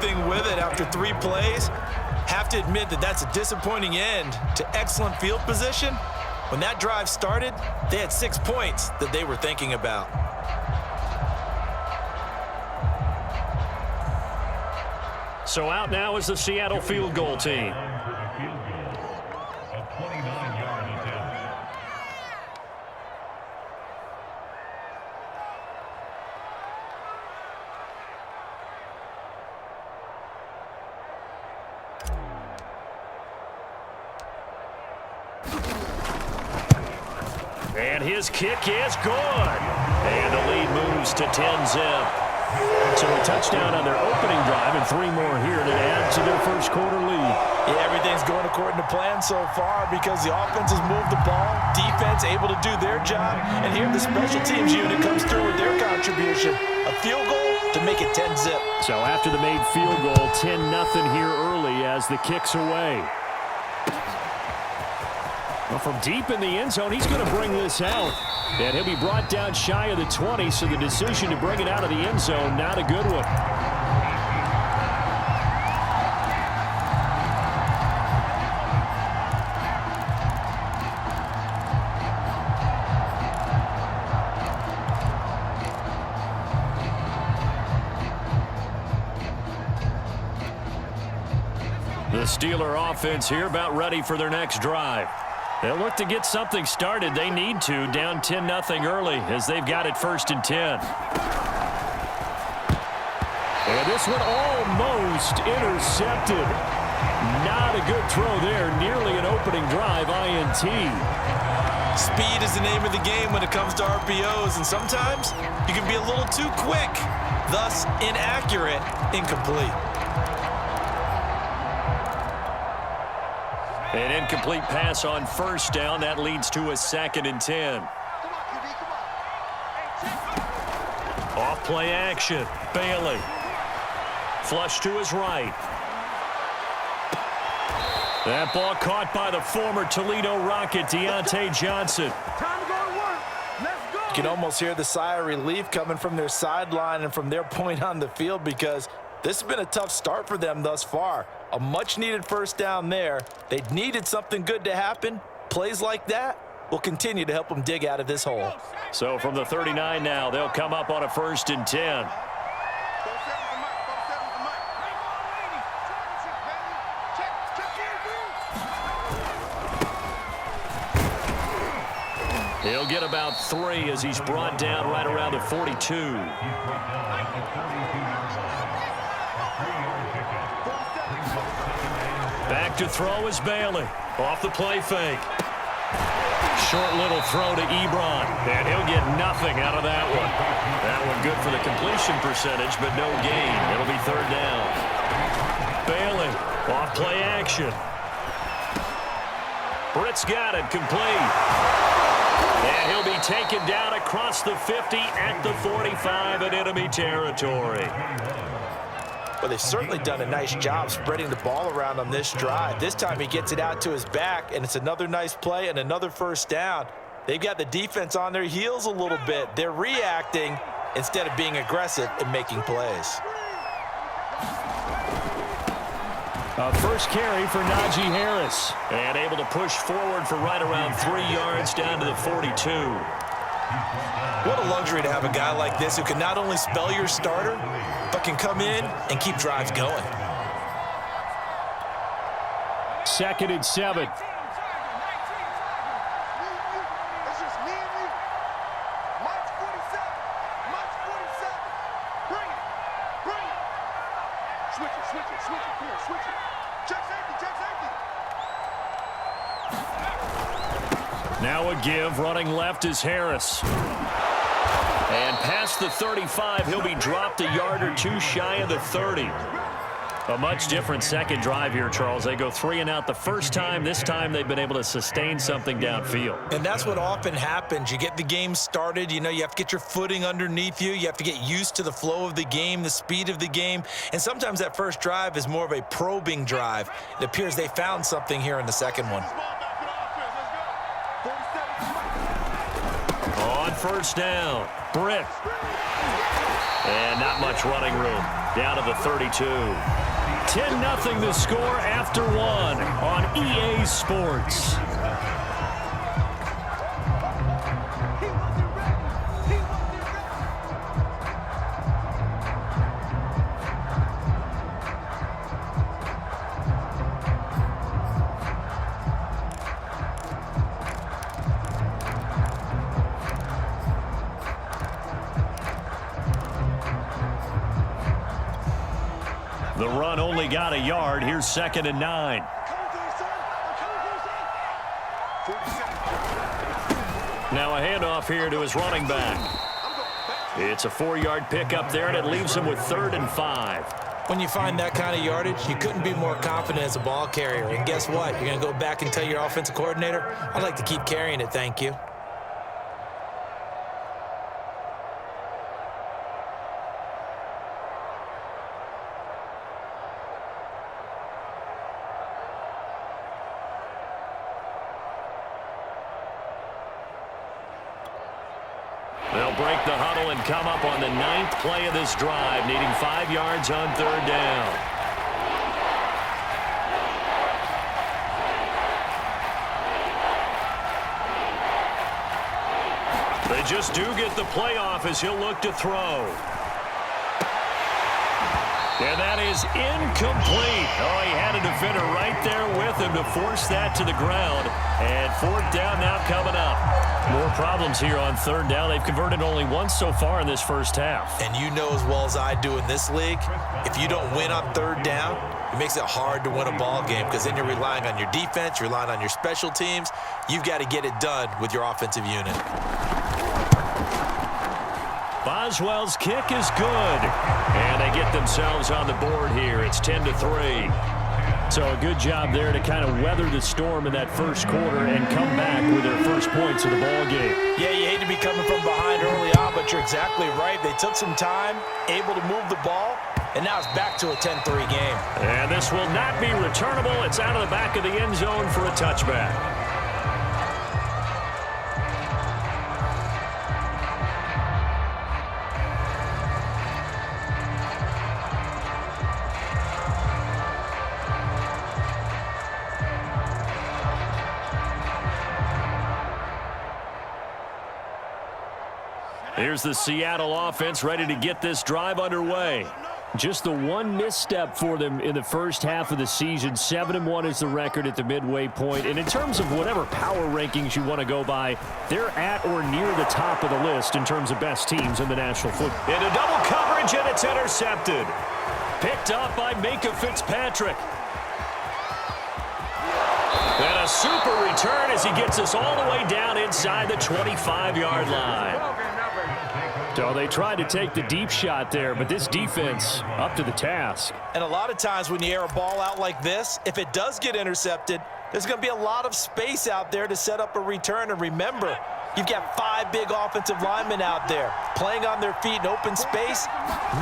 anything with it after 3 plays. Have to admit that that's a disappointing end to excellent field position. When that drive started, they had 6 points that they were thinking about. So out now is the Seattle field goal team. And his kick is good. And the lead moves to 10-zip. So a touchdown on their opening drive and 3 more here to add to their first quarter lead. Yeah, everything's going according to plan so far because the offense has moved the ball, defense able to do their job, and here the special teams unit comes through with their contribution. A field goal to make it 10-zip. So after the made field goal, 10-0 here early as the kick's away. Well, from deep in the end zone, he's going to bring this out. And he'll be brought down shy of the 20, so the decision to bring it out of the end zone, not a good one. The Steeler offense here about ready for their next drive. They'll look to get something started. They need to, down 10-0 early as they've got it 1st and 10. And this one almost intercepted. Not a good throw there. Nearly an opening drive INT. Speed is the name of the game when it comes to RPOs, and sometimes you can be a little too quick, thus inaccurate, incomplete. An incomplete pass on 1st down. That leads to a 2nd and 10. Off play action. Bailey. Flush to his right. That ball caught by the former Toledo Rocket, Deontay Johnson. Time to go to work. Let's go. You can almost hear the sigh of relief coming from their sideline and from their point on the field because this has been a tough start for them thus far. A much-needed 1st down there. They needed something good to happen. Plays like that will continue to help them dig out of this hole. So from the 39 now, they'll come up on a 1st and 10. He'll get about 3 as he's brought down right around the 42. Back to throw is Bailey. Off the play fake. Short little throw to Ebron. And he'll get nothing out of that one. That one good for the completion percentage, but no gain. It'll be 3rd down. Bailey. Off play action. Britt's got it complete. And he'll be taken down across the 50 at the 45 in enemy territory. Well, they've certainly done a nice job spreading the ball around on this drive. This time he gets it out to his back, and it's another nice play and another 1st down. They've got the defense on their heels a little bit. They're reacting instead of being aggressive and making plays. A first carry for Najee Harris. And able to push forward for right around 3 yards down to the 42. What a luxury to have a guy like this who can not only spell your starter, but can come in and keep drives going. 2nd and 7. Now a give, running left is Harris. And past the 35, he'll be dropped a yard or 2 shy of the 30. A much different second drive here, Charles. They go 3 and out the first time. This time they've been able to sustain something downfield. And that's what often happens. You get the game started. You know, you have to get your footing underneath you. You have to get used to the flow of the game, the speed of the game. And sometimes that first drive is more of a probing drive. It appears they found something here in the second one. On 1st down, Britt. And not much running room. down to the 32. 10-0 the score after one on EA Sports. The run only got a yard. Here's 2nd and 9. Now a handoff here to his running back. It's a 4-yard pickup there, and it leaves him with 3rd and 5. When you find that kind of yardage, you couldn't be more confident as a ball carrier. And guess what? You're going to go back and tell your offensive coordinator, I'd like to keep carrying it, thank you. They'll break the huddle and come up on the 9th play of this drive, needing 5 yards on 3rd down. They just do get the playoff as he'll look to throw. And that is incomplete. Oh, he had a defender right there with him to force that to the ground. And 4th down now coming up. More problems here on 3rd down. They've converted only once so far in this first half. And you know as well as I do in this league, if you don't win on 3rd down, it makes it hard to win a ball game because then you're relying on your defense, you're relying on your special teams. You've got to get it done with your offensive unit. Boswell's kick is good. And they get themselves on the board here. It's 10-3. So a good job there to kind of weather the storm in that first quarter and come back with their first points of the ball game. Yeah, you hate to be coming from behind early on, but you're exactly right. They took some time, able to move the ball, and now it's back to a 10-3 game. And this will not be returnable. It's out of the back of the end zone for a touchback. Here's the Seattle offense ready to get this drive underway. Just the one misstep for them in the first half of the season. 7-1 is the record at the midway point. And in terms of whatever power rankings you want to go by, they're at or near the top of the list in terms of best teams in the National Football. Into double coverage, and it's intercepted. Picked up by Minka Fitzpatrick. And a super return as he gets us all the way down inside the 25-yard line. So they tried to take the deep shot there, but this defense up to the task. And a lot of times when you air a ball out like this, if it does get intercepted, there's going to be a lot of space out there to set up a return. And remember, you've got 5 big offensive linemen out there playing on their feet in open space.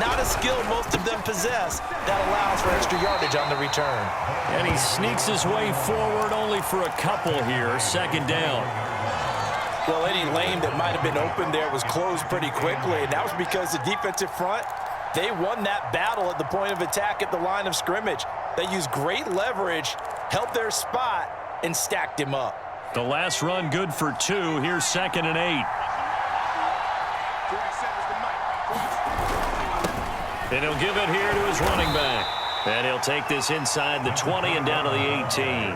Not a skill most of them possess that allows for extra yardage on the return. And he sneaks his way forward only for a couple here. 2nd down. Well, any lane that might have been open there was closed pretty quickly, and that was because the defensive front, they won that battle at the point of attack at the line of scrimmage. They used great leverage, held their spot, and stacked him up. The last run good for 2. Here's 2nd and 8. And he'll give it here to his running back. And he'll take this inside the 20 and down to the 18.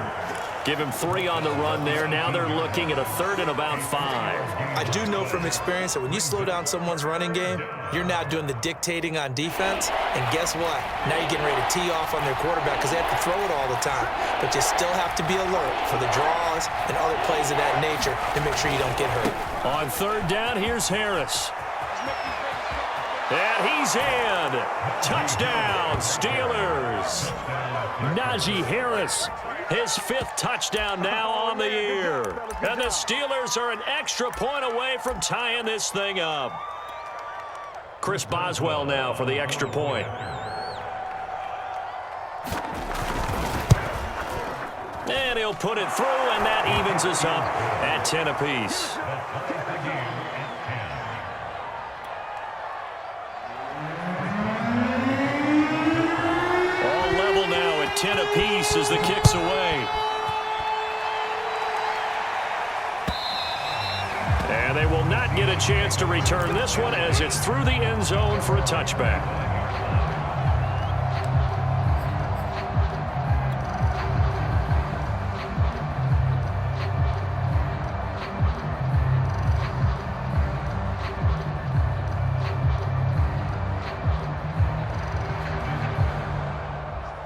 Give him 3 on the run there. Now they're looking at a 3rd and about 5. I do know from experience that when you slow down someone's running game, you're now doing the dictating on defense. And guess what? Now you're getting ready to tee off on their quarterback because they have to throw it all the time. But you still have to be alert for the draws and other plays of that nature to make sure you don't get hurt. On 3rd down, here's Harris. And he's in. Touchdown, Steelers. Najee Harris, his 5th touchdown now on the year. And the Steelers are an extra point away from tying this thing up. Chris Boswell now for the extra point. And he'll put it through, and that evens us up at 10 apiece. 10 apiece as the kick's away. And they will not get a chance to return this one as it's through the end zone for a touchback.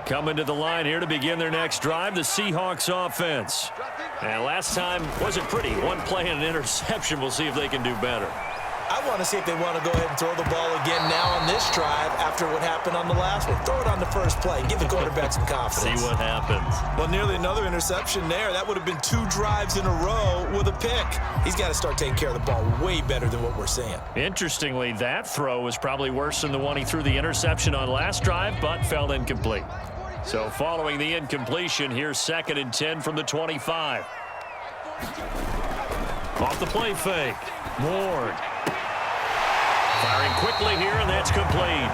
Coming to the line here to begin their next drive, the Seahawks offense. And last time wasn't pretty. One play and an interception. We'll see if they can do better. I want to see if they want to go ahead and throw the ball again now on this drive after what happened on the last one. Throw it on the first play. Give the quarterback some confidence. See what happens. Well, nearly another interception there. That would have been 2 drives in a row with a pick. He's got to start taking care of the ball way better than what we're seeing. Interestingly, that throw was probably worse than the one he threw the interception on last drive, but fell incomplete. So following the incompletion, here's 2nd and 10 from the 25. Off the play fake. Ward. Firing quickly here, and that's complete.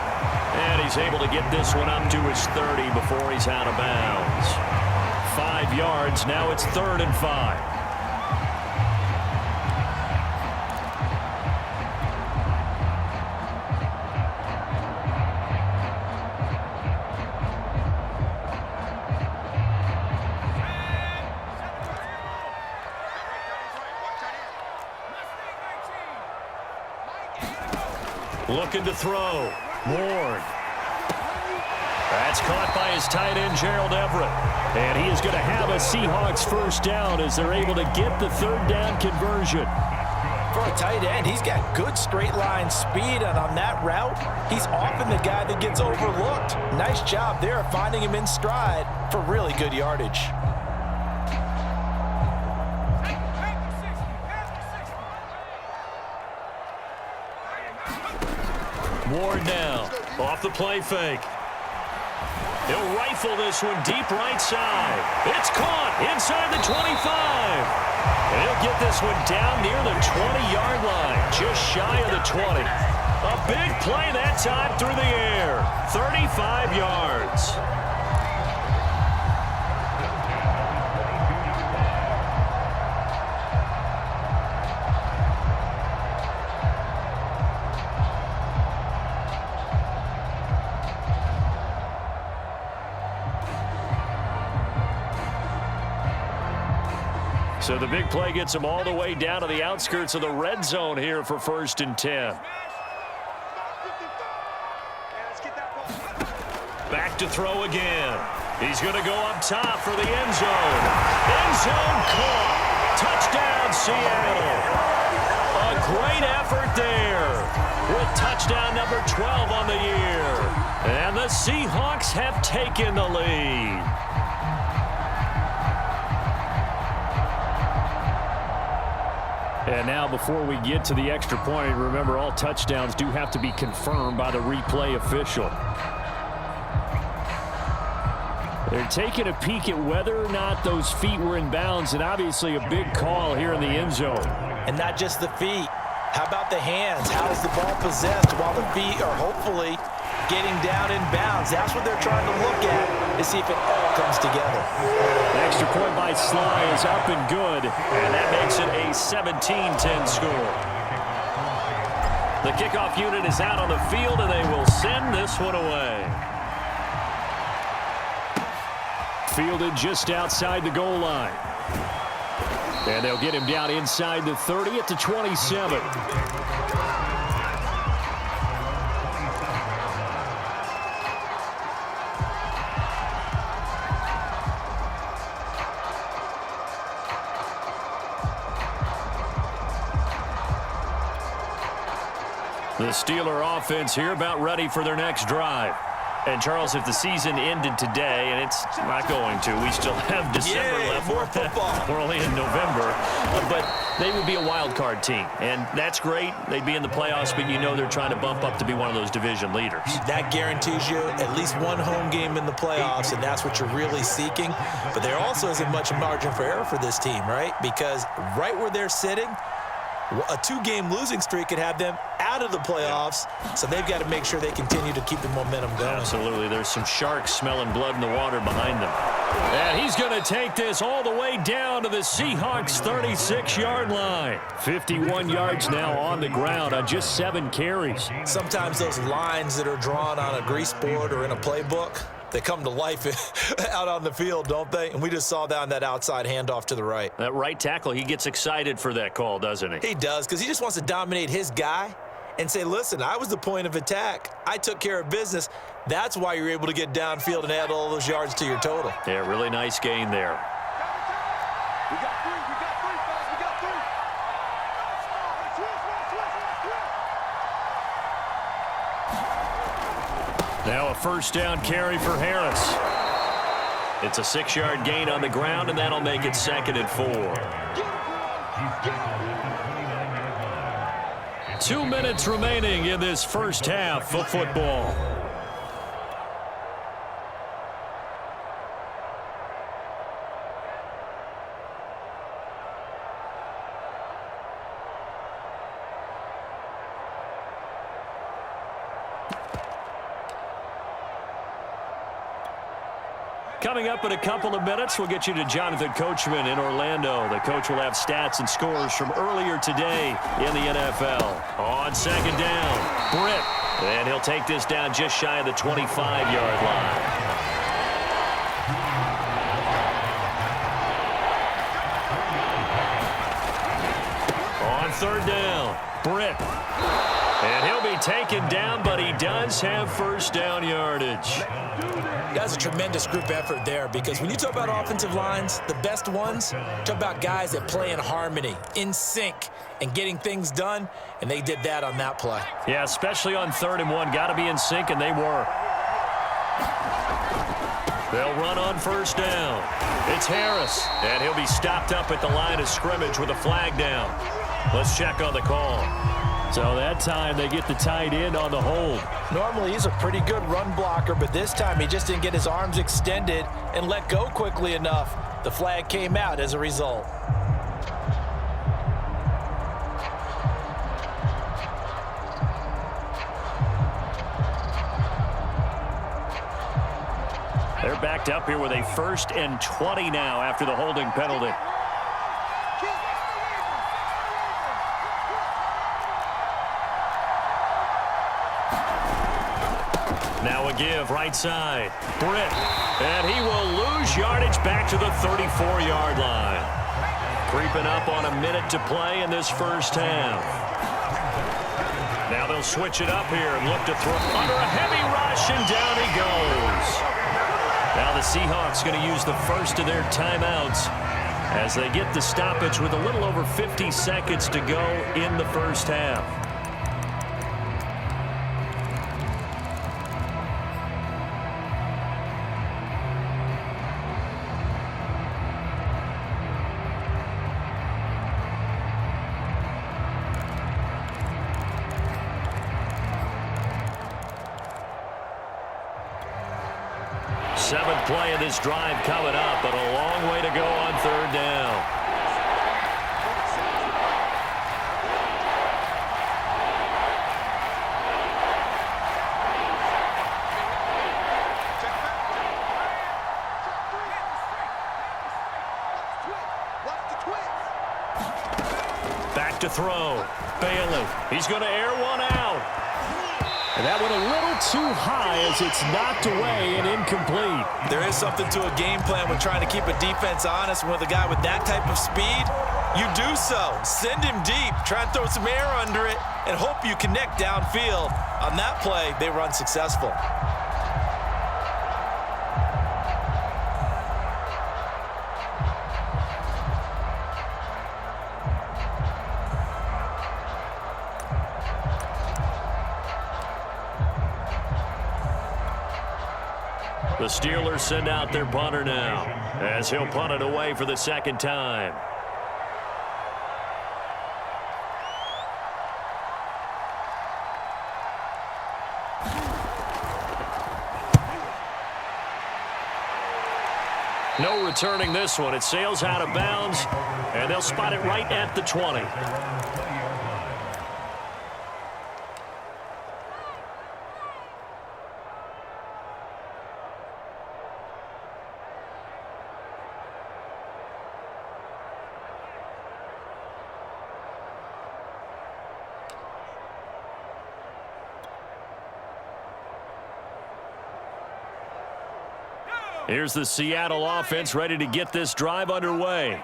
And he's able to get this one up to his 30 before he's out of bounds. 5 yards. Now it's 3rd and 5. Looking to throw. Ward. That's caught by his tight end, Gerald Everett. And he is going to have a Seahawks first down as they're able to get the 3rd down conversion. For a tight end, he's got good straight line speed, and on that route, he's often the guy that gets overlooked. Nice job there of finding him in stride for really good yardage. Ward now, off the play fake. He'll rifle this one deep right side. It's caught inside the 25. And he'll get this one down near the 20-yard line, just shy of the 20. A big play that time through the air, 35 yards. So the big play gets him all the way down to the outskirts of the red zone here for 1st and 10. Back to throw again. He's going to go up top for the end zone. End zone caught. Touchdown, Seattle. A great effort there with touchdown number 12 on the year. And the Seahawks have taken the lead. And now before we get to the extra point, remember all touchdowns do have to be confirmed by the replay official. They're taking a peek at whether or not those feet were in bounds, and obviously a big call here in the end zone. And not just the feet. How about the hands? How is the ball possessed while the feet are hopefully getting down in bounds? That's what they're trying to look at to see if it all comes together. The extra point by Sly is up and good, and that makes it a 17-10 score. The kickoff unit is out on the field, and they will send this one away. Fielded just outside the goal line. And they'll get him down inside the 30 at the 27. The Steeler offense here about ready for their next drive. And, Charles, if the season ended today, and it's not going to, we still have December left. More football. We're only in November. But they would be a wild card team. And that's great. They'd be in the playoffs, but you know they're trying to bump up to be one of those division leaders. That guarantees you at least one home game in the playoffs, and that's what you're really seeking. But there also isn't much margin for error for this team, right? Because right where they're sitting, a 2-game losing streak could have them out out of the playoffs, so they've got to make sure they continue to keep the momentum going. Absolutely. There's some sharks smelling blood in the water behind them. And he's going to take this all the way down to the Seahawks' 36-yard line. 51 yards now on the ground on just 7 carries. Sometimes those lines that are drawn on a grease board or in a playbook, they come to life out on the field, don't they? And we just saw that on that outside handoff to the right. That right tackle, he gets excited for that call, doesn't he? He does, because he just wants to dominate his guy and say, listen, I was the point of attack. I took care of business. That's why you're able to get downfield and add all those yards to your total. Yeah, really nice gain there. We got three, fellas, we got three. Now a first down carry for Harris. It's a 6-yard gain on the ground, and that'll make it 2nd and 4. 2 minutes remaining in this first half of football. Coming up in a couple of minutes, we'll get you to Jonathan Coachman in Orlando. The coach will have stats and scores from earlier today in the NFL. On 2nd down, Britt. And he'll take this down just shy of the 25-yard line. On 3rd down, Britt. And he'll be taken down, but he does have first down yardage. That's a tremendous group effort there, because when you talk about offensive lines, the best ones, talk about guys that play in harmony, in sync, and getting things done, and they did that on that play. Yeah, especially on 3rd and 1. Got to be in sync, and they were. They'll run on first down. It's Harris, and he'll be stopped up at the line of scrimmage with a flag down. Let's check on the call. So that time they get the tight end on the hold. Normally he's a pretty good run blocker, but this time he just didn't get his arms extended and let go quickly enough. The flag came out as a result. They're backed up here with a 1st and 20 now after the holding penalty. Now a give right side. Britt. And he will lose yardage back to the 34-yard line. Creeping up on a minute to play in this first half. Now they'll switch it up here and look to throw under a heavy rush, and down he goes. Now the Seahawks going to use the first of their timeouts as they get the stoppage with a little over 50 seconds to go in the first half. Seventh play of this drive coming up, but a long way to go on 3rd down. Back to throw. Bailey. He's going to air one out. And that went a little too high as it's knocked away and incomplete. There is something to a game plan when trying to keep a defense honest. With a guy with that type of speed, you do so. Send him deep. Try and throw some air under it and hope you connect downfield. On that play, they run successful. The Steelers send out their punter now as he'll punt it away for the 2nd time. No returning this one. It sails out of bounds, and they'll spot it right at the 20. Here's the Seattle offense ready to get this drive underway.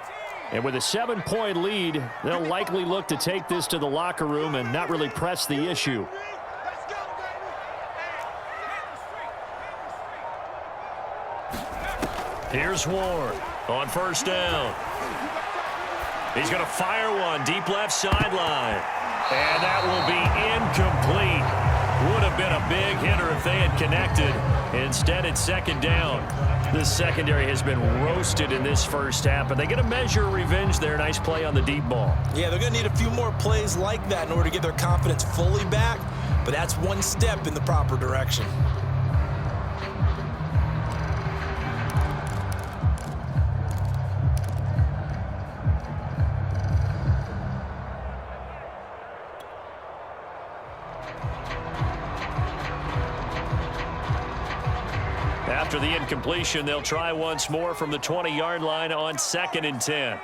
And with a 7-point lead, they'll likely look to take this to the locker room and not really press the issue. Here's Ward on first down. He's going to fire one deep left sideline. And that will be incomplete. Would have been a big hitter if they had connected. Instead, it's second down. The secondary has been roasted in this first half, but they get a measure of revenge there. Nice play on the deep ball. Yeah, they're going to need a few more plays like that in order to get their confidence fully back, but that's one step in the proper direction. After the incompletion, they'll try once more from the 20-yard line on 2nd and 10.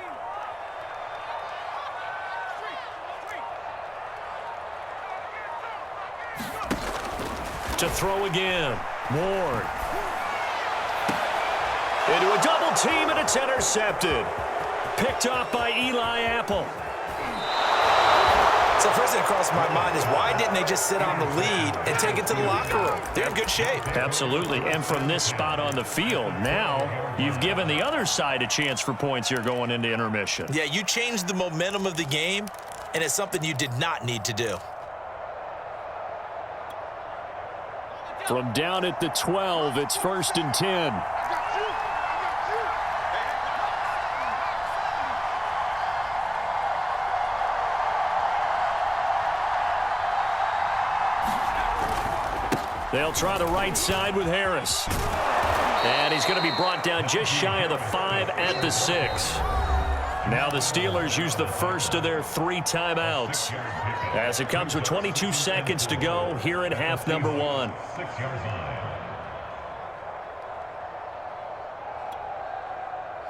To throw again. Ward. Into a double team, and it's intercepted. Picked off by Eli Apple. So first thing that crossed my mind is why didn't they just sit on the lead and take it to the locker room? They're in good shape. Absolutely. And from this spot on the field, now you've given the other side a chance for points here going into intermission. Yeah, you changed the momentum of the game, and it's something you did not need to do. From down at the 12, it's 1st and 10. They'll try the right side with Harris. And he's going to be brought down just shy of the 5 at the 6. Now the Steelers use the first of their 3 timeouts as it comes with 22 seconds to go here in half number 1.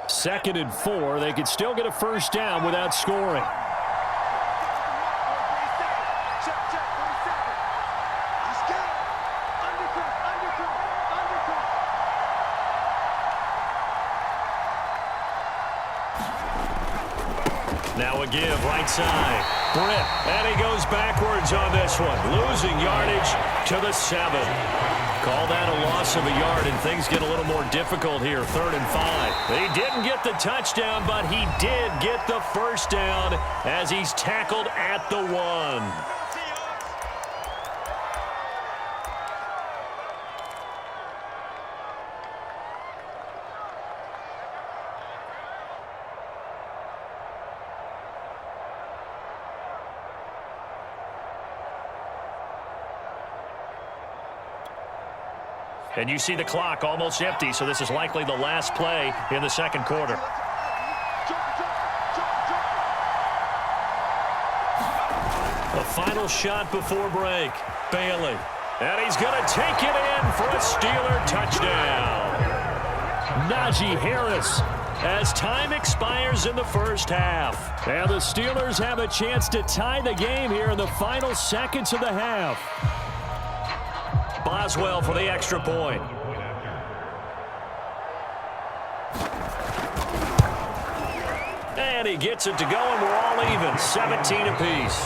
Second and 4. They could still get a first down without scoring. Now a give, right side. Britt, and he goes backwards on this one. Losing yardage to the 7. Call that a loss of a yard, and things get a little more difficult here, 3rd and 5. He didn't get the touchdown, but he did get the first down as he's tackled at the 1. And you see the clock almost empty, so this is likely the last play in the second quarter. The final shot before break. Bailey. And he's going to take it in for a Steeler touchdown. Najee Harris as time expires in the first half. And the Steelers have a chance to tie the game here in the final seconds of the half. Boswell for the extra point. And he gets it to go, and we're all even, 17 apiece.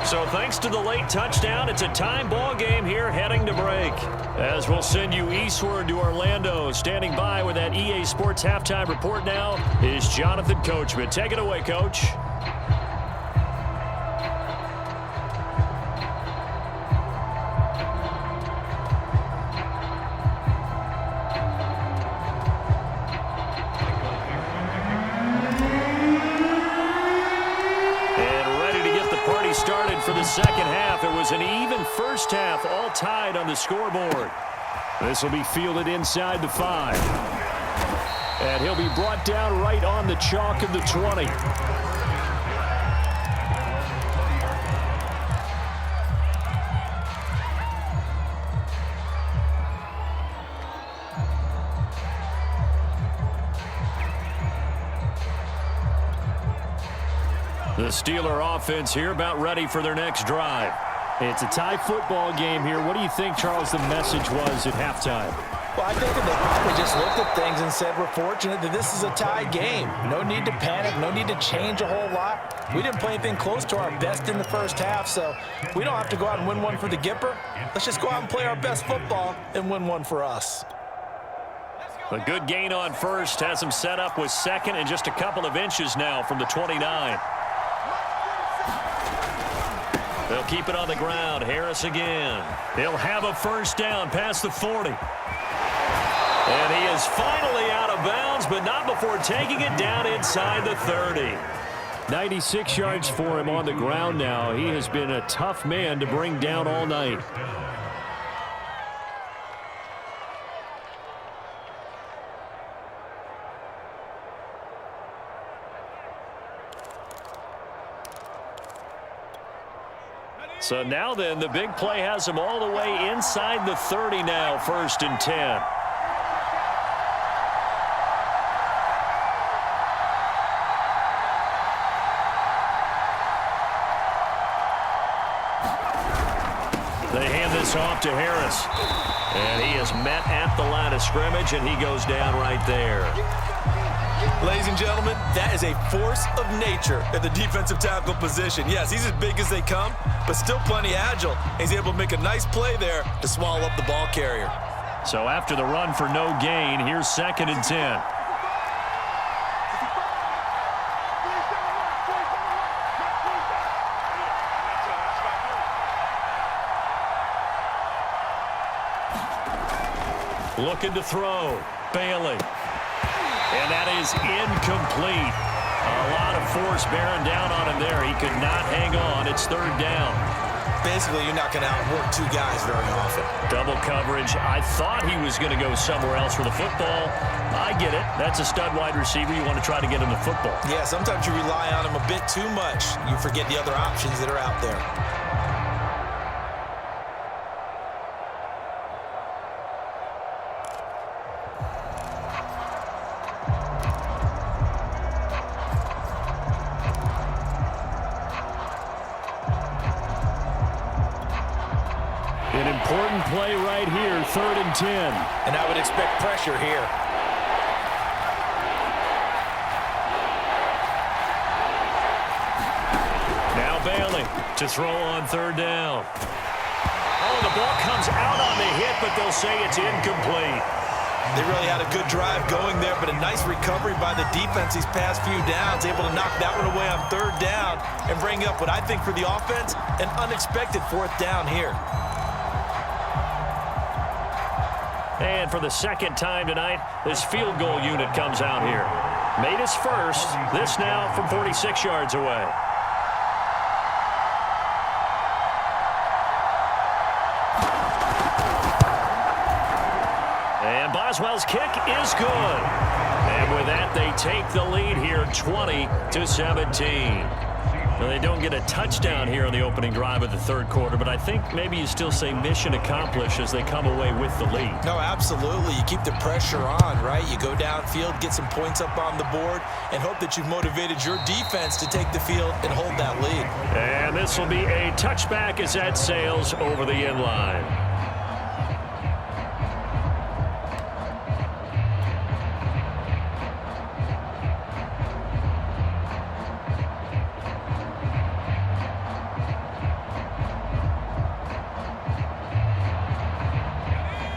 So thanks to the late touchdown, it's a time ball game here heading to break. As we'll send you eastward to Orlando. Standing by with that EA Sports halftime report now is Jonathan Coachman. Take it away, Coach. Started for the second half. It was an even first half, all tied on the scoreboard. This will be fielded inside the 5. And he'll be brought down right on the chalk of the 20. The Steeler offense here about ready for their next drive. It's a tie football game here. What do you think, Charles, the message was at halftime? Well, I think that they probably just looked at things and said, we're fortunate that this is a tie game. No need to panic, no need to change a whole lot. We didn't play anything close to our best in the first half, so we don't have to go out and win one for the Gipper. Let's just go out and play our best football and win one for us. A good gain on first has him set up with second and just a couple of inches now from the 29. They'll keep it on the ground. Harris again. He'll have a first down past the 40. And he is finally out of bounds, but not before taking it down inside the 30. 96 yards for him on the ground now. He has been a tough man to bring down all night. So now then, the big play has him all the way inside the 30 now, 1st and 10. They hand this off to Harris. And he is met at the line of scrimmage, and he goes down right there. Ladies and gentlemen, that is a force of nature at the defensive tackle position. Yes, he's as big as they come, but still plenty agile. He's able to make a nice play there to swallow up the ball carrier. So after the run for no gain, here's 2nd and 10. Looking to throw. Bailey. And that is incomplete. A lot of force bearing down on him there. He could not hang on. It's 3rd down. Basically, you're not going to outwork two guys very often. Double coverage. I thought he was going to go somewhere else for the football. I get it. That's a stud wide receiver. You want to try to get him the football. Yeah, sometimes you rely on him a bit too much. You forget the other options that are out there. An important play right here, 3rd and 10. And I would expect pressure here. Now Bailey to throw on 3rd down. Oh, the ball comes out on the hit, but they'll say it's incomplete. They really had a good drive going there, but a nice recovery by the defense these past few downs, able to knock that one away on 3rd down and bring up what I think for the offense, an unexpected 4th down here. And for the 2nd time tonight, this field goal unit comes out here. Made his first. This now from 46 yards away. And Boswell's kick is good. And with that, they take the lead here, 20-17. Well, they don't get a touchdown here on the opening drive of the 3rd quarter, but I think maybe you still say mission accomplished as they come away with the lead. No, absolutely. You keep the pressure on, right? You go downfield, get some points up on the board, and hope that you've motivated your defense to take the field and hold that lead. And this will be a touchback as that sails over the end line.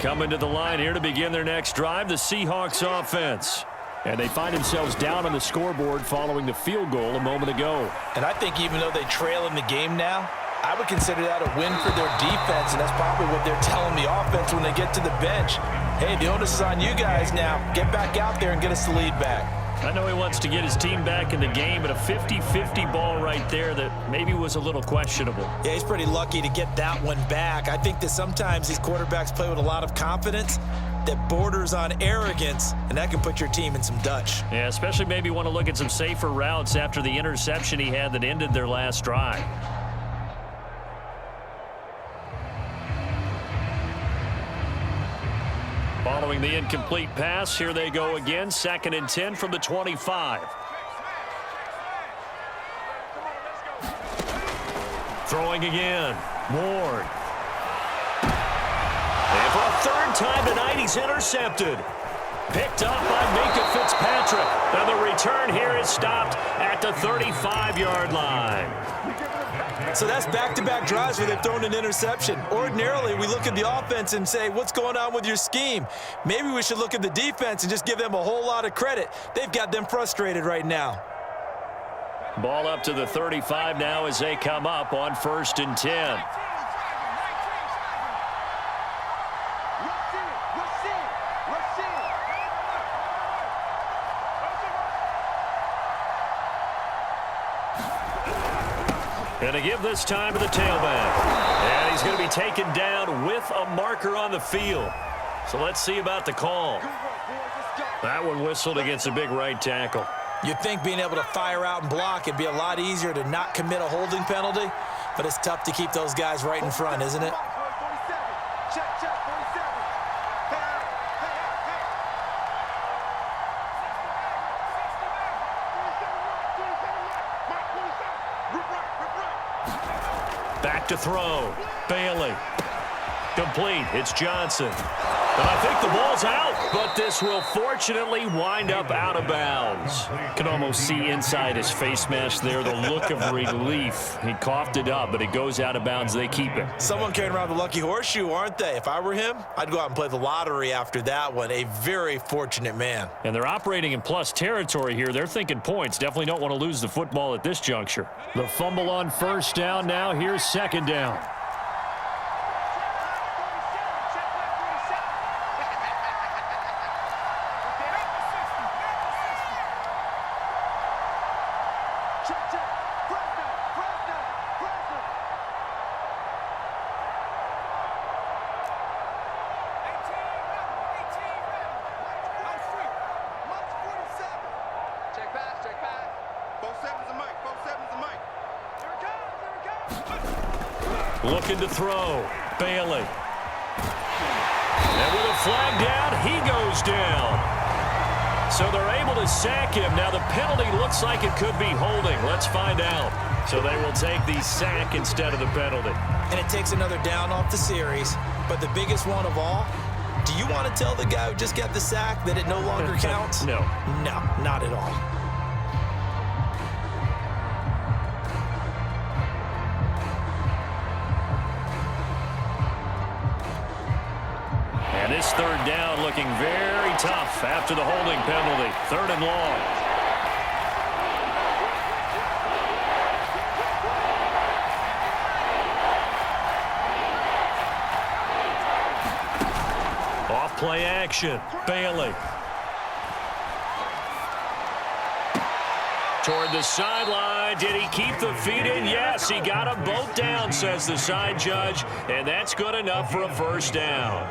Coming to the line here to begin their next drive, the Seahawks offense. And they find themselves down on the scoreboard following the field goal a moment ago. And I think even though they trail in the game now, I would consider that a win for their defense, and that's probably what they're telling the offense when they get to the bench. Hey, the onus is on you guys now. Get back out there and get us the lead back. I know he wants to get his team back in the game, but a 50-50 ball right there that maybe was a little questionable. Yeah, he's pretty lucky to get that one back. I think that sometimes these quarterbacks play with a lot of confidence that borders on arrogance, and that can put your team in some Dutch. Yeah, especially maybe want to look at some safer routes after the interception he had that ended their last drive. Following the incomplete pass, here they go again. 2nd and 10 from the 25. Throwing again. Ward. And for a third time tonight, he's intercepted. Picked up by Minka Fitzpatrick. And the return here is stopped at the 35-yard line. So that's back-to-back drives where they've thrown an interception. Ordinarily, we look at the offense and say, what's going on with your scheme? Maybe we should look at the defense and just give them a whole lot of credit. They've got them frustrated right now. Ball up to the 35 now as they come up on 1st and 10. And to give this time to the tailback. And he's going to be taken down with a marker on the field. So let's see about the call. That one whistled against a big right tackle. You'd think being able to fire out and block it'd be a lot easier to not commit a holding penalty, but it's tough to keep those guys right in front, isn't it? Back to throw. Bailey. Complete. It's Johnson. And I think the ball's out, but this will fortunately wind up out of bounds. Can almost see inside his face mask there the look of relief. He coughed it up, but it goes out of bounds. They keep it. Someone carrying around the lucky horseshoe, aren't they? If I were him, I'd go out and play the lottery after that one. A very fortunate man. And they're operating in plus territory here. They're thinking points. Definitely don't want to lose the football at this juncture. The fumble on 1st down now. Here's 2nd down. Looking to throw. Bailey. And with a flag down, he goes down. So they're able to sack him. Now the penalty looks like it could be holding. Let's find out. So they will take the sack instead of the penalty. And it takes another down off the series. But the biggest one of all, do you want to tell the guy who just got the sack that it no longer counts? No. No, not at all. And this 3rd down looking very tough after the holding penalty. 3rd and long. Off play action. Bailey. Toward the sideline. Did he keep the feet in? Yes, he got them both down, says the side judge. And that's good enough for a 1st down.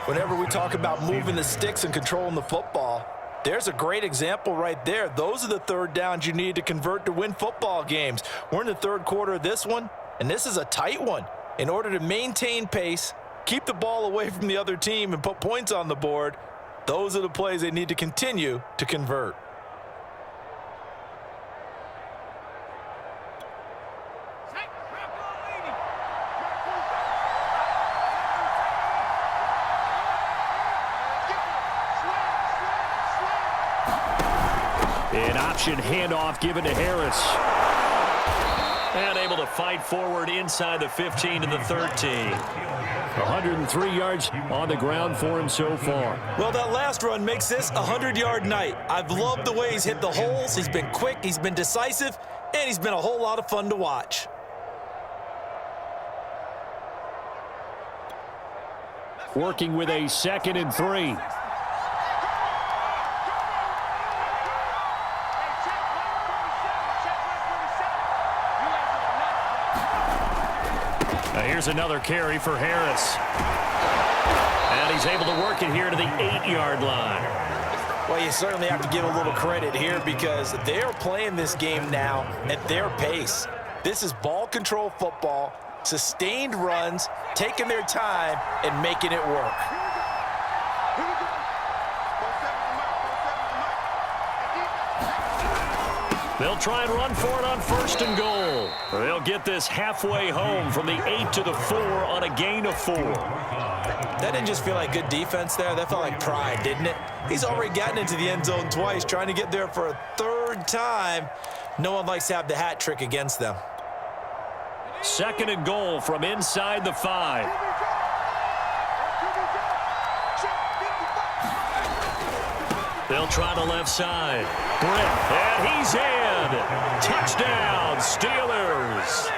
Whenever we talk about moving the sticks and controlling the football, there's a great example right there. Those are the 3rd downs you need to convert to win football games. We're in the 3rd quarter of this one, and this is a tight one. In order to maintain pace, keep the ball away from the other team, and put points on the board, those are the plays they need to continue to convert. An option handoff given to Harris. And able to fight forward inside the 15 to the 13. 103 yards on the ground for him so far. Well, that last run makes this a 100-yard night. I've loved the way he's hit the holes. He's been quick, he's been decisive, and he's been a whole lot of fun to watch. Working with a 2nd and 3. Now here's another carry for Harris. And he's able to work it here to the 8-yard line. Well, you certainly have to give a little credit here because they're playing this game now at their pace. This is ball control football, sustained runs, taking their time, and making it work. They'll try and run for it on 1st and goal. They'll get this halfway home from the 8 to the 4 on a gain of 4. That didn't just feel like good defense there. That felt like pride, didn't it? He's already gotten into the end zone twice, trying to get there for a third time. No one likes to have the hat trick against them. 2nd and goal from inside the 5. They'll try the left side. Britt, and he's in. Touchdown, Steelers.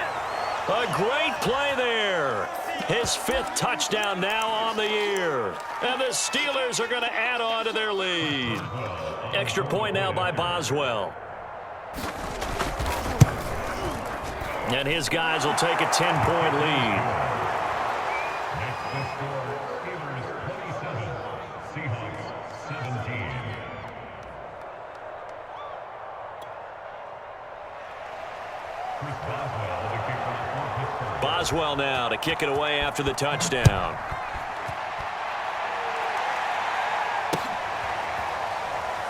A great play there. His 5th touchdown now on the year. And the Steelers are going to add on to their lead. Extra point now by Boswell. And his guys will take a 10-point lead. Boswell now to kick it away after the touchdown.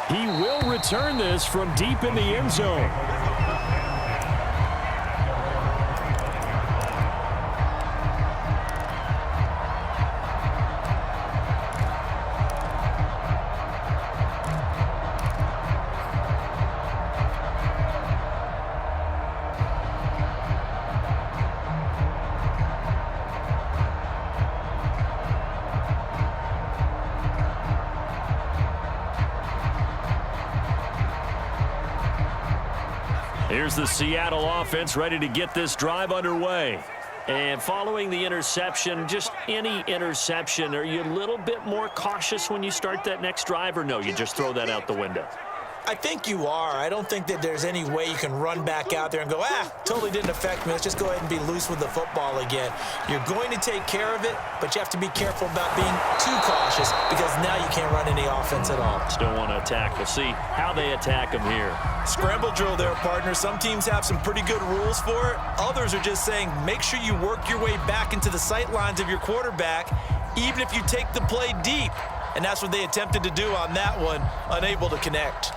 He will return this from deep in the end zone. Here's the Seattle offense ready to get this drive underway. And following the interception, just any interception, are you a little bit more cautious when you start that next drive, or no, you just throw that out the window? I think you are. I don't think that there's any way you can run back out there and go, totally didn't affect me. Let's just go ahead and be loose with the football again. You're going to take care of it, but you have to be careful about being too cautious because now you can't run any offense at all. Still want to attack. We'll see how they attack them here. Scramble drill there, partner. Some teams have some pretty good rules for it. Others are just saying make sure you work your way back into the sight lines of your quarterback, even if you take the play deep. And that's what they attempted to do on that one, unable to connect.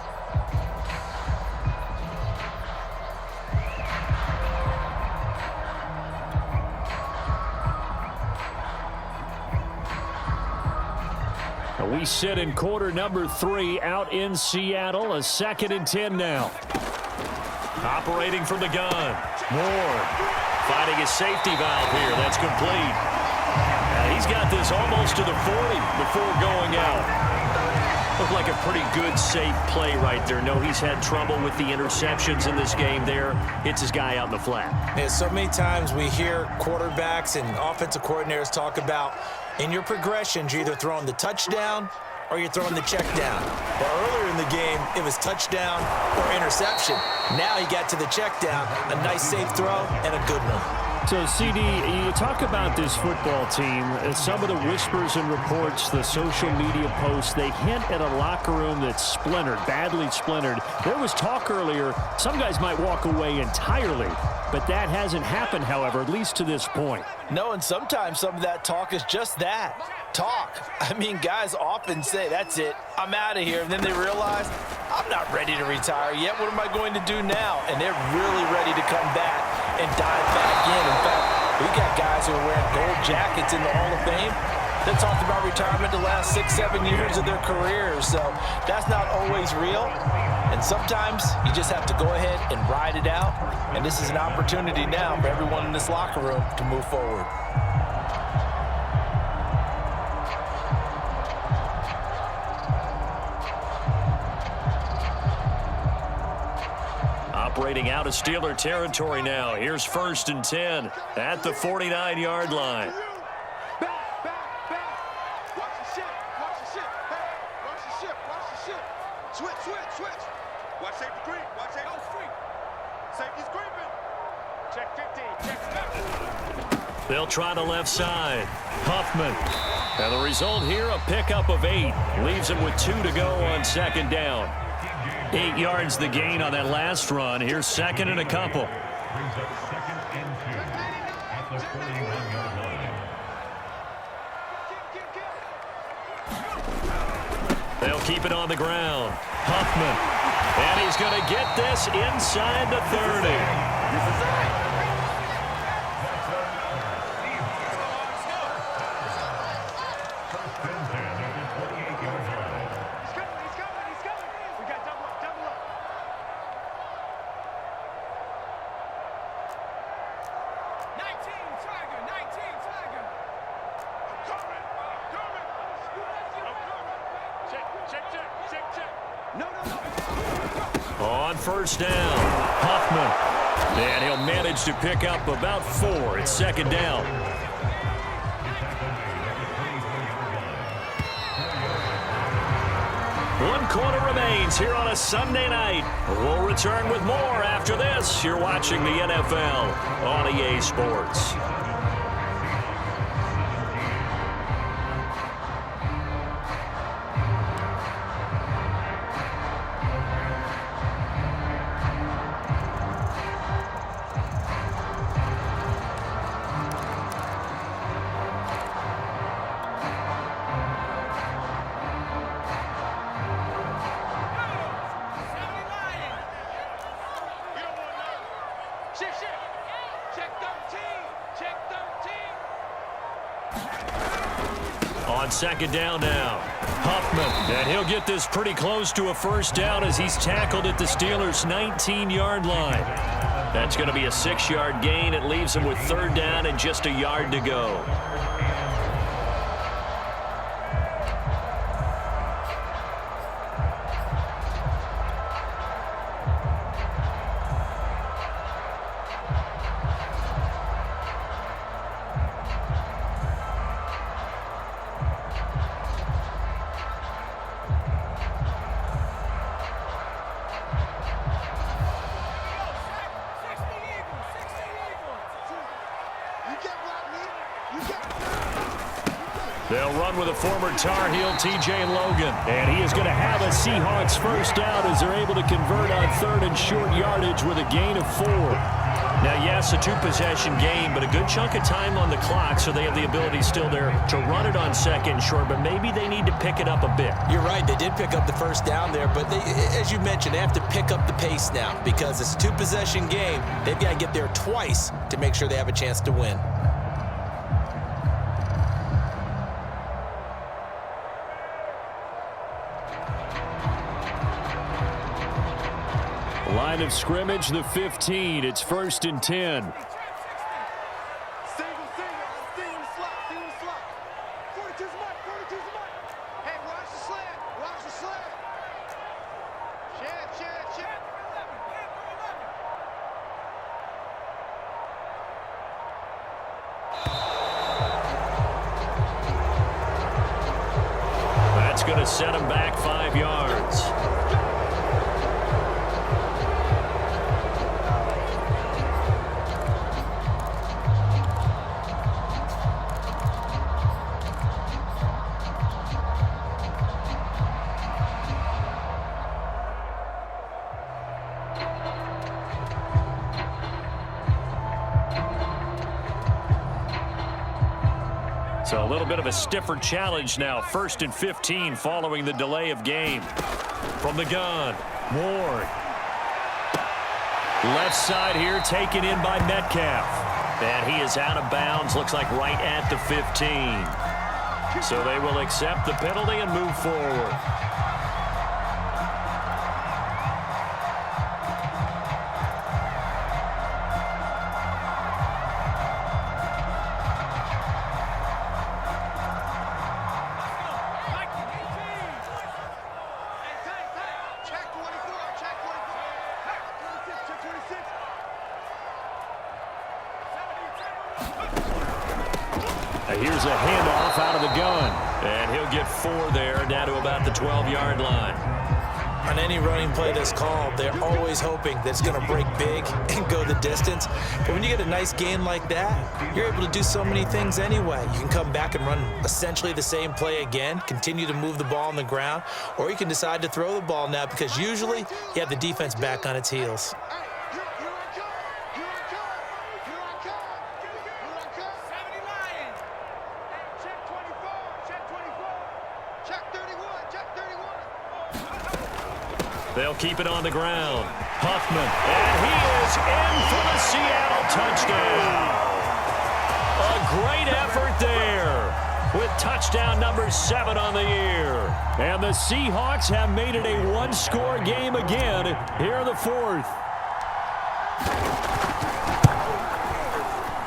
We sit in quarter number 3 out in Seattle. A 2nd and 10 now. Operating from the gun. Moore finding a safety valve here. That's complete. And he's got this almost to the 40 before going out. Looked like a pretty good, safe play right there. No, he's had trouble with the interceptions in this game there. Hits his guy out in the flat. Yeah, so many times we hear quarterbacks and offensive coordinators talk about in your progressions, you're either throwing the touchdown or you're throwing the check down. But earlier in the game, it was touchdown or interception. Now he got to the check down, a nice safe throw, and a good one. So, CD, you talk about this football team, some of the whispers and reports, the social media posts, they hint at a locker room that's splintered, badly splintered. There was talk earlier, some guys might walk away entirely, but that hasn't happened, however, at least to this point. No, and sometimes some of that talk is just that, talk. I mean, guys often say, that's it, I'm out of here, and then they realize, I'm not ready to retire yet. What am I going to do now? And they're really ready to come back and dive back in. In fact, we got guys who are wearing gold jackets in the Hall of Fame that talked about retirement the last 6-7 years of their careers. So that's not always real. And sometimes you just have to go ahead and ride it out. And this is an opportunity now for everyone in this locker room to move forward. Operating out of Steeler territory now. Here's 1st and 10 at the 49-yard line. Back. Watch the ship. Hey, watch the ship. Switch. Watch safety green. Watch safety street. Safety's creeping. Check 15. Check 7. They'll try the left side. Huffman. And the result here, a pickup of 8. Leaves him with 2 to go on 2nd down. 8 yards the gain on that last run. Here's 2nd and a couple. They'll keep it on the ground. Huffman. And he's going to get this inside the 30. On first down, Huffman. And he'll manage to pick up about 4. It's second down. One quarter remains here on a Sunday night. We'll return with more after this. You're watching the NFL on EA Sports. On second down now, Huffman, and he'll get this pretty close to a first down as he's tackled at the Steelers' 19-yard line. That's going to be a 6-yard gain. It leaves him with third down and just a yard to go. They'll run with a former Tar Heel, T.J. Logan. And he is going to have a Seahawks first down as they're able to convert on third and short yardage with a gain of 4. Now, yes, a 2-possession game, but a good chunk of time on the clock, so they have the ability still there to run it on second and short, but maybe they need to pick it up a bit. You're right. They did pick up the first down there, but they, as you mentioned, they have to pick up the pace now because it's a 2-possession game. They've got to get there twice to make sure they have a chance to win. Line of scrimmage, the 15. It's 1st and 10. Single, slot. 42's mark. Hey, watch the slant. Check. That's going to set him back 5 yards. So a little bit of a stiffer challenge now. 1st and 15 following the delay of game. From the gun, Ward. Left side here taken in by Metcalf. And he is out of bounds, looks like right at the 15. So they will accept the penalty and move forward. Here's a handoff out of the gun. And he'll get 4 there, down to about the 12-yard line. On any running play that's called, they're always hoping that it's going to break big and go the distance. But when you get a nice gain like that, you're able to do so many things anyway. You can come back and run essentially the same play again, continue to move the ball on the ground, or you can decide to throw the ball now because usually you have the defense back on its heels. They'll keep it on the ground. Huffman, and he is in for the Seattle touchdown. A great effort there with touchdown number 7 on the year. And the Seahawks have made it a one-score game again here in the 4th.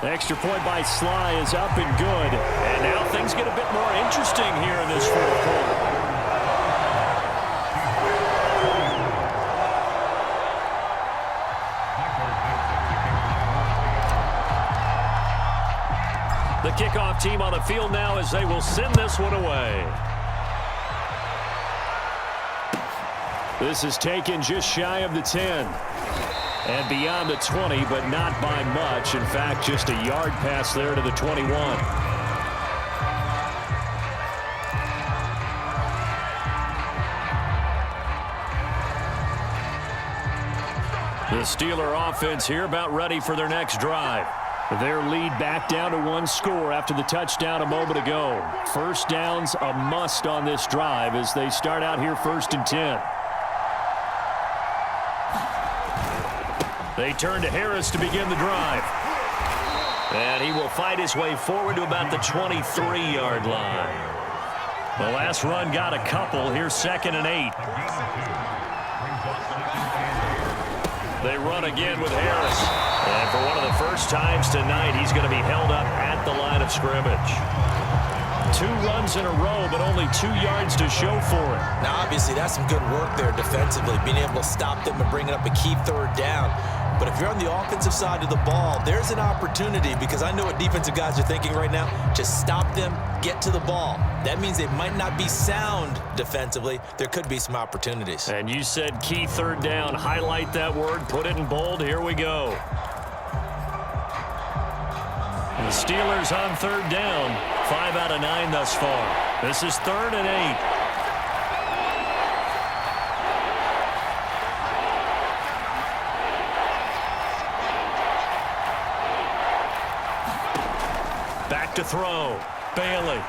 Extra point by Sly is up and good. And now things get a bit more interesting here in this 4th quarter. kickoff team on the field now as they will send this one away. This is taken just shy of the 10. And beyond the 20, but not by much. In fact, just a yard pass there to the 21. The Steeler offense here about ready for their next drive. Their lead back down to 1 score after the touchdown a moment ago. First down's a must on this drive as they start out here 1st and 10. They turn to Harris to begin the drive. And he will fight his way forward to about the 23-yard line. The last run got a couple. Here's 2nd and 8. They run again with Harris. And for one of the first times tonight, he's going to be held up at the line of scrimmage. 2 runs in a row, but only 2 yards to show for it. Now, obviously, that's some good work there defensively, being able to stop them and bringing up a key 3rd down. But if you're on the offensive side of the ball, there's an opportunity, because I know what defensive guys are thinking right now. Just stop them, get to the ball. That means they might not be sound defensively. There could be some opportunities. And you said key 3rd down. Highlight that word, put it in bold. Here we go. And the Steelers on 3rd down. 5 out of 9 thus far. This is 3rd and 8. Back to throw. Bailey.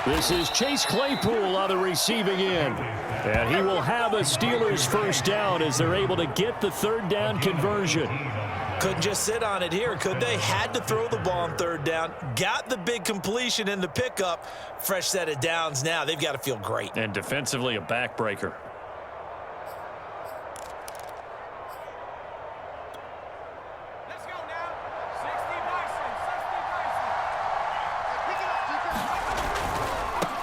This is Chase Claypool on the receiving end. And he will have a Steelers first down as they're able to get the 3rd down conversion. Couldn't just sit on it here, could they? Had to throw the ball on 3rd down. Got the big completion in the pickup. Fresh set of downs now. They've got to feel great. And defensively, a backbreaker.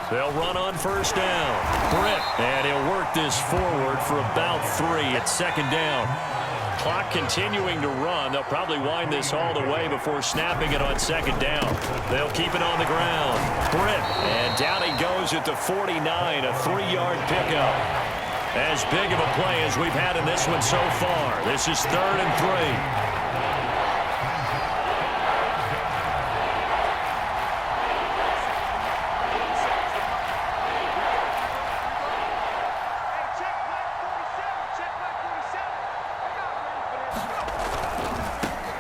They'll run on 1st down. Britt, and he'll work this forward for about 3 at 2nd down. Clock continuing to run. They'll probably wind this all the way before snapping it on 2nd down. They'll keep it on the ground. Britt, and down he goes at the 49, a 3-yard pickup. As big of a play as we've had in this one so far. This is 3rd and 3.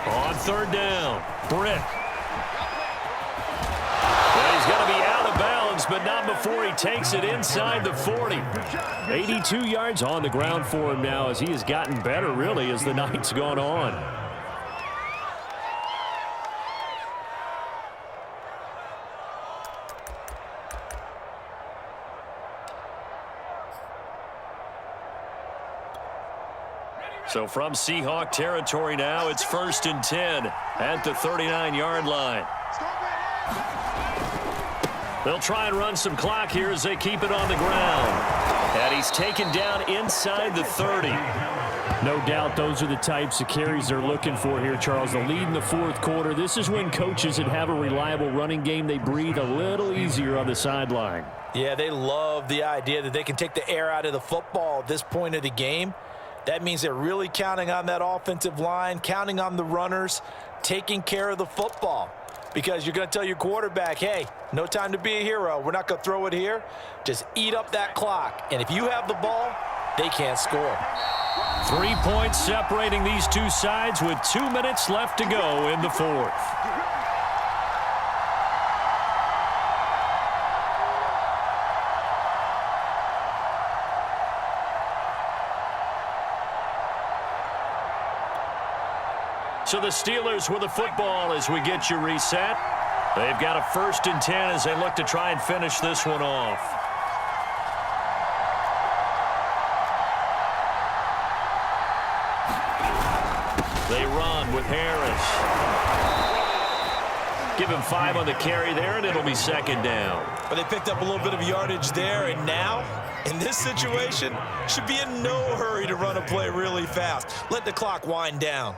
On 3rd down, Britt. Well, he's going to be out of bounds, but not before he takes it inside the 40. 82 yards on the ground for him now as he has gotten better, really, as the night's gone on. So from Seahawk territory now, it's 1st and 10 at the 39-yard line. They'll try and run some clock here as they keep it on the ground. And he's taken down inside the 30. No doubt those are the types of carries they're looking for here, Charles. The lead in the 4th quarter. This is when coaches that have a reliable running game, they breathe a little easier on the sideline. Yeah, they love the idea that they can take the air out of the football at this point of the game. That means they're really counting on that offensive line, counting on the runners, taking care of the football. Because you're going to tell your quarterback, hey, no time to be a hero. We're not going to throw it here. Just eat up that clock. And if you have the ball, they can't score. 3 points separating these two sides with 2 minutes left to go in the 4th. So the Steelers with the football as we get you reset. They've got a 1st and 10 as they look to try and finish this one off. They run with Harris. Give him 5 on the carry there, and it'll be 2nd down. But they picked up a little bit of yardage there, and now, in this situation, should be in no hurry to run a play really fast. Let the clock wind down.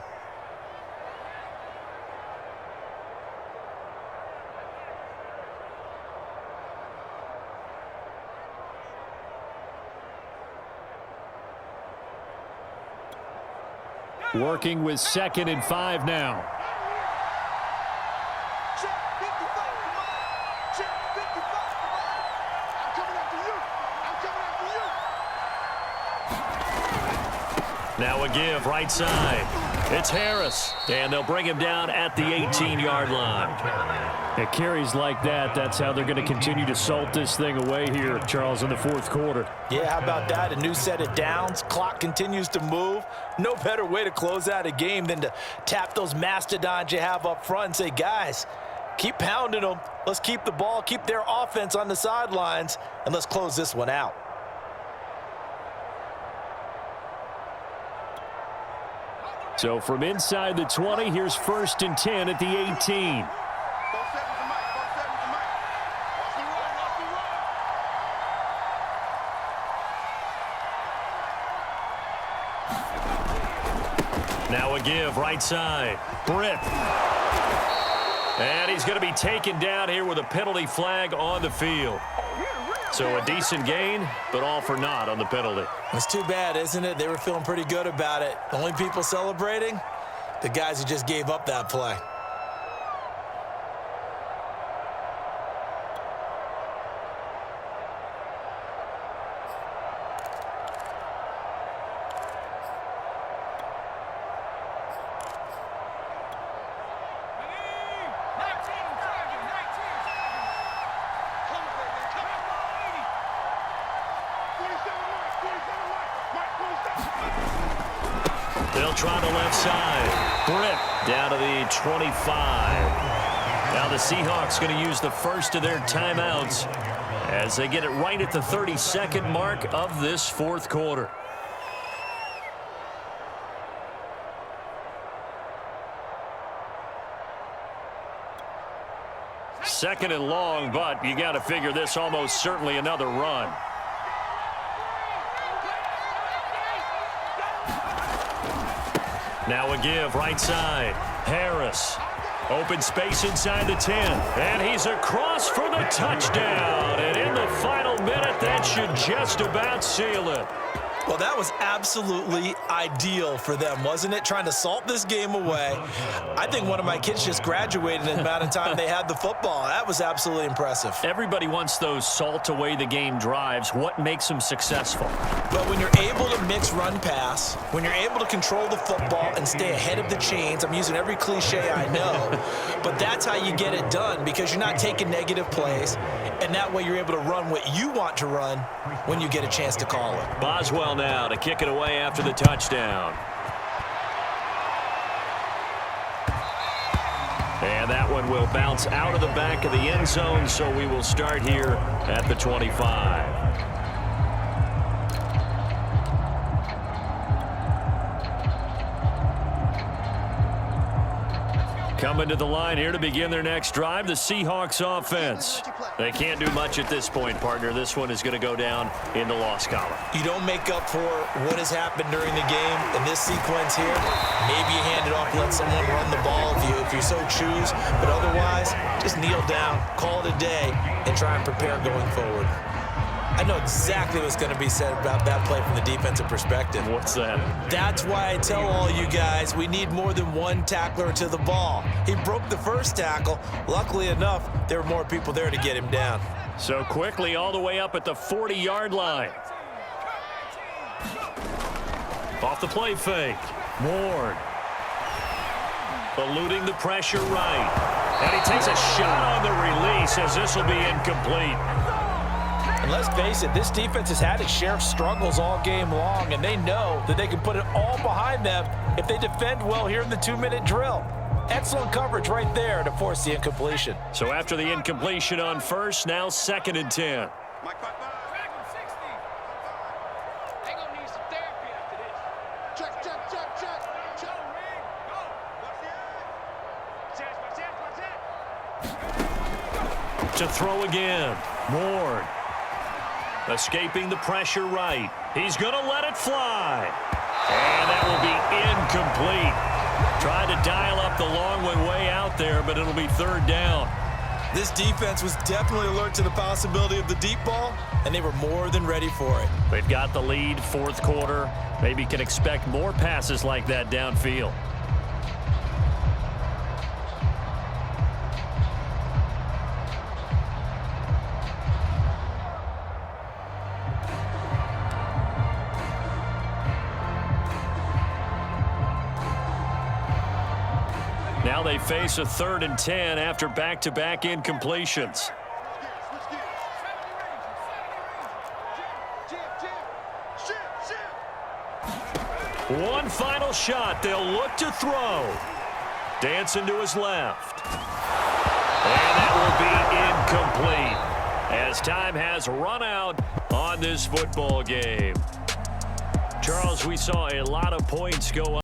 Working with 2nd and 5 now. Check 55, come on. Check 55, come on. I'm coming after you. I'm coming after you. Now a give right side. It's Harris, and they'll bring him down at the 18-yard line. It carries like that. That's how they're going to continue to salt this thing away here, Charles, in the 4th quarter. Yeah, how about that? A new set of downs. Clock continues to move. No better way to close out a game than to tap those mastodons you have up front and say, guys, keep pounding them. Let's keep the ball, keep their offense on the sidelines, and let's close this one out. So from inside the 20, here's 1st and 10 at the 18. Now a give right side. Britt. And he's going to be taken down here with a penalty flag on the field. So a decent gain, but all for naught on the penalty. It's too bad, isn't it? They were feeling pretty good about it. The only people celebrating, the guys who just gave up that play. They'll try the left side. Britt down to the 25. Now the Seahawks going to use the first of their timeouts as they get it right at the 32nd mark of this 4th quarter. Second and long, but you got to figure this almost certainly another run. Now a give right side. Harris. Open space inside the 10. And he's across for the touchdown. And in the final minute, that should just about seal it. Well, that was absolutely ideal for them, wasn't it? Trying to salt this game away. I think one of my kids just graduated in the amount of time they had the football. That was absolutely impressive. Everybody wants those salt away the game drives. What makes them successful? But when you're able to mix run pass, when you're able to control the football and stay ahead of the chains, I'm using every cliche I know, but that's how you get it done because you're not taking negative plays, and that way you're able to run what you want to run when you get a chance to call it. Boswell now to kick it away after the touchdown. And that one will bounce out of the back of the end zone, so we will start here at the 25. Coming to the line here to begin their next drive, the Seahawks offense. They can't do much at this point, partner. This one is going to go down in the loss column. You don't make up for what has happened during the game in this sequence here. Maybe you hand it off, let someone run the ball if you so choose. But otherwise, just kneel down, call it a day, and try and prepare going forward. I know exactly what's going to be said about that play from the defensive perspective. What's that? That's why I tell all you guys we need more than one tackler to the ball. He broke the first tackle. Luckily enough, there were more people there to get him down. So quickly all the way up at the 40-yard line. Off the play fake. Ward. Eluding the pressure right. And he takes a shot on the release as this will be incomplete. And let's face it, this defense has had its share of struggles all game long, and they know that they can put it all behind them if they defend well here in the 2-minute drill. Excellent coverage right there to force the incompletion. So after the incompletion on first, now 2nd and 10. Mike, 5-5. They gonna need some therapy after this. Check. Go. Watch To throw again. Ward. Escaping the pressure right. He's going to let it fly. And that will be incomplete. Tried to dial up the long one way out there, but it'll be 3rd down. This defense was definitely alert to the possibility of the deep ball, and they were more than ready for it. They've got the lead, fourth quarter. Maybe can expect more passes like that downfield. Now they face a 3rd and 10 after back-to-back incompletions. One final shot. They'll look to throw. Dancing to his left. And that will be incomplete as time has run out on this football game. Charles, we saw a lot of points go up.